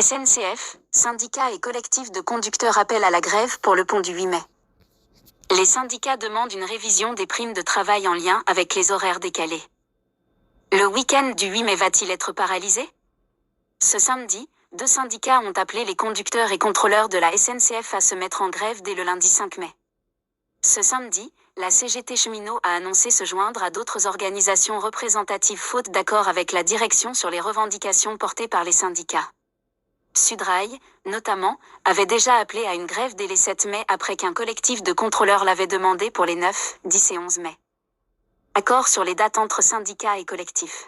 SNCF, syndicats et collectifs de conducteurs appellent à la grève pour le pont du 8 mai. Les syndicats demandent une révision des primes de travail en lien avec les horaires décalés. Le week-end du 8 mai va-t-il être paralysé? Ce samedi, 2 syndicats ont appelé les conducteurs et contrôleurs de la SNCF à se mettre en grève dès le lundi 5 mai. Ce samedi, la CGT Cheminots a annoncé se joindre à d'autres organisations représentatives faute d'accord avec la direction sur les revendications portées par les syndicats. Sudrail, notamment, avait déjà appelé à une grève dès les 7 mai après qu'un collectif de contrôleurs l'avait demandé pour les 9, 10 et 11 mai. Accord sur les dates entre syndicats et collectifs.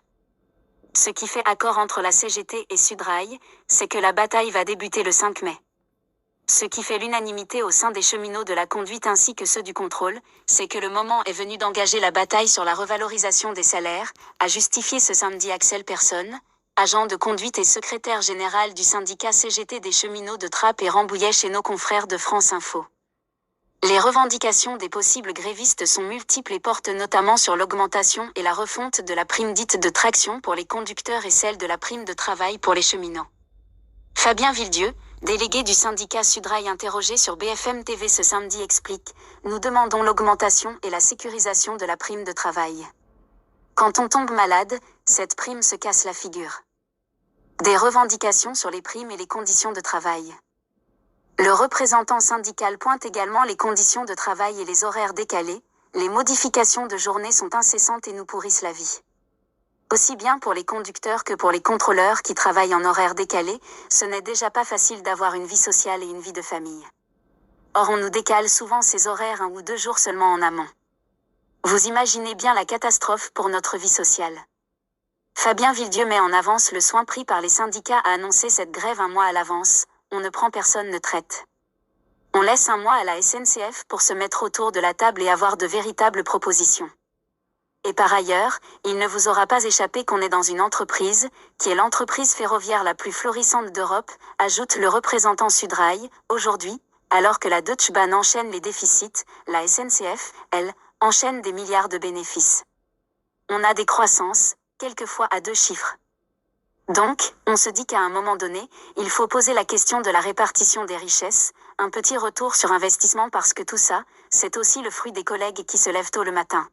Ce qui fait accord entre la CGT et Sudrail, c'est que la bataille va débuter le 5 mai. Ce qui fait l'unanimité au sein des cheminots de la conduite ainsi que ceux du contrôle, c'est que le moment est venu d'engager la bataille sur la revalorisation des salaires, a justifié ce samedi Axel Persson, agent de conduite et secrétaire général du syndicat CGT des cheminots de Trappes et Rambouillet chez nos confrères de France Info. Les revendications des possibles grévistes sont multiples et portent notamment sur l'augmentation et la refonte de la prime dite de traction pour les conducteurs et celle de la prime de travail pour les cheminots. Fabien Villedieu, délégué du syndicat Sudrail interrogé sur BFM TV ce samedi explique « Nous demandons l'augmentation et la sécurisation de la prime de travail. Quand on tombe malade, cette prime se casse la figure. » Des revendications sur les primes et les conditions de travail. Le représentant syndical pointe également les conditions de travail et les horaires décalés. Les modifications de journée sont incessantes et nous pourrissent la vie. Aussi bien pour les conducteurs que pour les contrôleurs qui travaillent en horaire décalé, ce n'est déjà pas facile d'avoir une vie sociale et une vie de famille. Or on nous décale souvent ces horaires 1 ou 2 jours seulement en amont. Vous imaginez bien la catastrophe pour notre vie sociale. Fabien Villedieu met en avance le soin pris par les syndicats à annoncer cette grève 1 mois à l'avance. On ne prend personne ne traite. On laisse 1 mois à la SNCF pour se mettre autour de la table et avoir de véritables propositions. Et par ailleurs, il ne vous aura pas échappé qu'on est dans une entreprise, qui est l'entreprise ferroviaire la plus florissante d'Europe, ajoute le représentant Sudrail. Aujourd'hui, alors que la Deutsche Bahn enchaîne les déficits, la SNCF, elle, enchaîne des milliards de bénéfices. On a des croissances, quelquefois à 2 chiffres. Donc, on se dit qu'à un moment donné, il faut poser la question de la répartition des richesses, un petit retour sur investissement parce que tout ça, c'est aussi le fruit des collègues qui se lèvent tôt le matin.